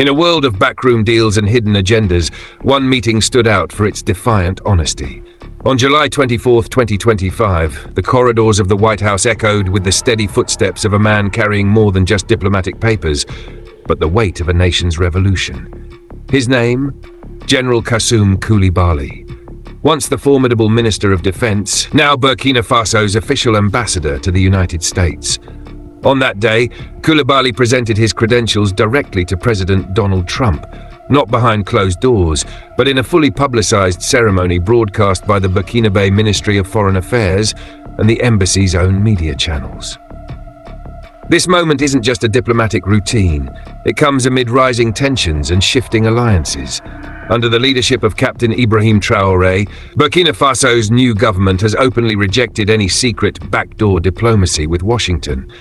In a world of backroom deals and hidden agendas, one meeting stood out for its defiant honesty. On July 24, 2025, the corridors of the White House echoed with the steady footsteps of a man carrying more than just diplomatic papers, but the weight of a nation's revolution. His name? General Kassoum Coulibaly. Once the formidable Minister of Defense, now Burkina Faso's official ambassador to the United States. On that day, Coulibaly presented his credentials directly to President Donald Trump, not behind closed doors, but in a fully publicized ceremony broadcast by the Burkinabes Ministry of Foreign Affairs and the embassy's own media channels. This moment isn't just a diplomatic routine. It comes amid rising tensions and shifting alliances. Under the leadership of Captain Ibrahim Traoré, Burkina Faso's new government has openly rejected any secret backdoor diplomacy with Washington.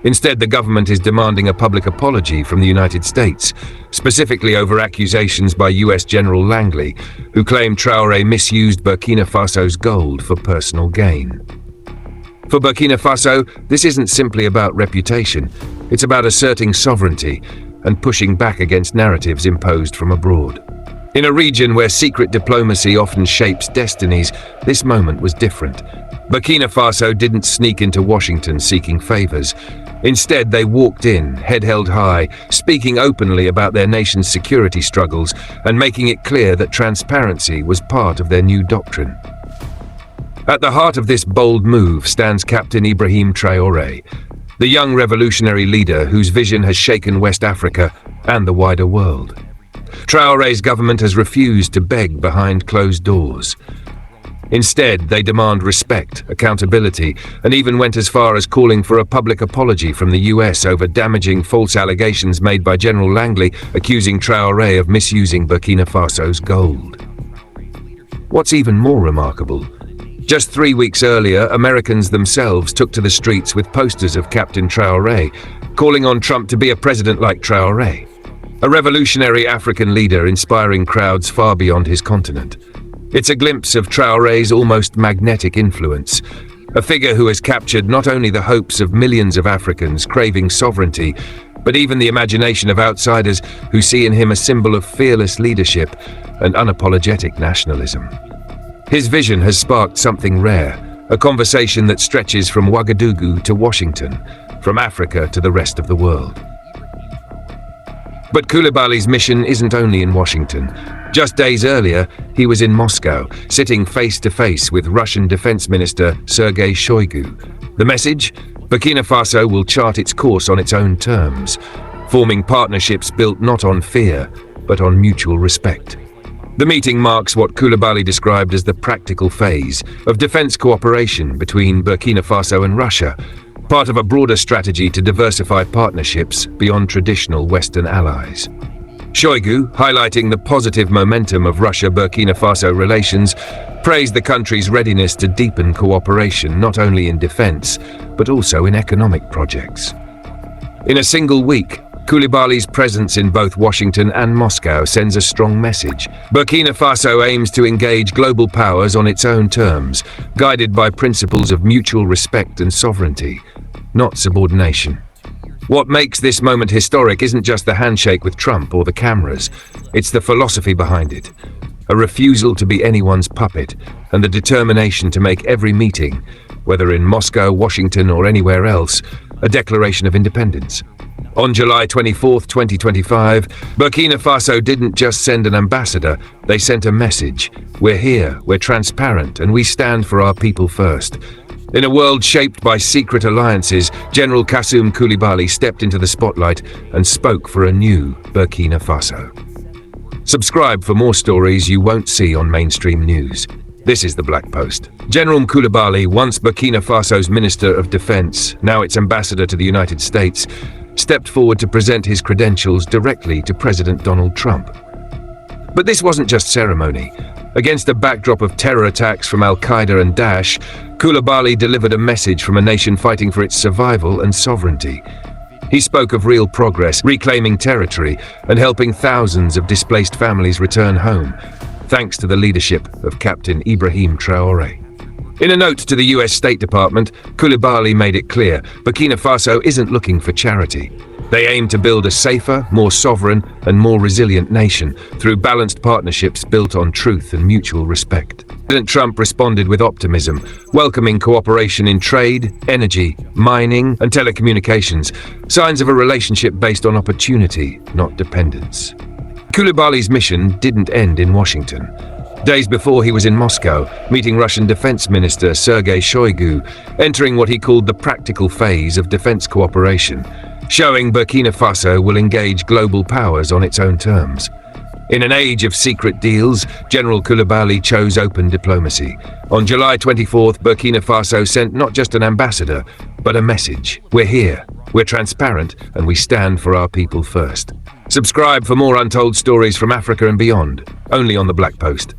Instead, the government is demanding a public apology from the United States, specifically over accusations by US General Langley, who claimed Traoré misused Burkina Faso's gold for personal gain. For Burkina Faso, this isn't simply about reputation. It's about asserting sovereignty and pushing back against narratives imposed from abroad. In a region where secret diplomacy often shapes destinies, this moment was different. Burkina Faso didn't sneak into Washington seeking favors. Instead, they walked in, head held high, speaking openly about their nation's security struggles and making it clear that transparency was part of their new doctrine. At the heart of this bold move stands Captain Ibrahim Traoré, the young revolutionary leader whose vision has shaken West Africa and the wider world. Traoré's government has refused to beg behind closed doors. Instead, they demand respect, accountability, and even went as far as calling for a public apology from the US over damaging false allegations made by General Langley accusing Traoré of misusing Burkina Faso's gold. What's even more remarkable, just 3 weeks earlier, Americans themselves took to the streets with posters of Captain Traoré, calling on Trump to be a president like Traoré, a revolutionary African leader inspiring crowds far beyond his continent. It's a glimpse of Traoré's almost magnetic influence, a figure who has captured not only the hopes of millions of Africans craving sovereignty, but even the imagination of outsiders who see in him a symbol of fearless leadership and unapologetic nationalism. His vision has sparked something rare, a conversation that stretches from Ouagadougou to Washington, from Africa to the rest of the world. But Coulibaly's mission isn't only in Washington. Just days earlier, he was in Moscow, sitting face-to-face with Russian Defense Minister Sergei Shoigu. The message? Burkina Faso will chart its course on its own terms, forming partnerships built not on fear, but on mutual respect. The meeting marks what Coulibaly described as the practical phase of defense cooperation between Burkina Faso and Russia, part of a broader strategy to diversify partnerships beyond traditional Western allies. Shoigu, highlighting the positive momentum of Russia-Burkina Faso relations, praised the country's readiness to deepen cooperation not only in defense, but also in economic projects. In a single week, Coulibaly's presence in both Washington and Moscow sends a strong message. Burkina Faso aims to engage global powers on its own terms, guided by principles of mutual respect and sovereignty, not subordination. What makes this moment historic isn't just the handshake with Trump or the cameras, it's the philosophy behind it. A refusal to be anyone's puppet, and the determination to make every meeting, whether in Moscow, Washington, or anywhere else, a declaration of independence. On July 24, 2025, Burkina Faso didn't just send an ambassador, they sent a message. We're here, we're transparent, and we stand for our people first. In a world shaped by secret alliances, General Kassoum Coulibaly stepped into the spotlight and spoke for a new Burkina Faso. Subscribe for more stories you won't see on mainstream news. This is the Black Post. General Coulibaly, once Burkina Faso's Minister of Defense, now its ambassador to the United States, stepped forward to present his credentials directly to President Donald Trump. But this wasn't just ceremony. Against a backdrop of terror attacks from Al-Qaeda and Daesh, Coulibaly delivered a message from a nation fighting for its survival and sovereignty. He spoke of real progress, reclaiming territory, and helping thousands of displaced families return home, thanks to the leadership of Captain Ibrahim Traoré. In a note to the US State Department, Coulibaly made it clear Burkina Faso isn't looking for charity. They aim to build a safer, more sovereign, and more resilient nation through balanced partnerships built on truth and mutual respect. President Trump responded with optimism, welcoming cooperation in trade, energy, mining, and telecommunications, signs of a relationship based on opportunity, not dependence. Coulibaly's mission didn't end in Washington. Days before, he was in Moscow, meeting Russian Defense Minister Sergei Shoigu, entering what he called the practical phase of defense cooperation, showing Burkina Faso will engage global powers on its own terms. In an age of secret deals, General Coulibaly chose open diplomacy. On July 24th, Burkina Faso sent not just an ambassador, but a message. We're here, we're transparent, and we stand for our people first. Subscribe for more untold stories from Africa and beyond, only on the Black Post.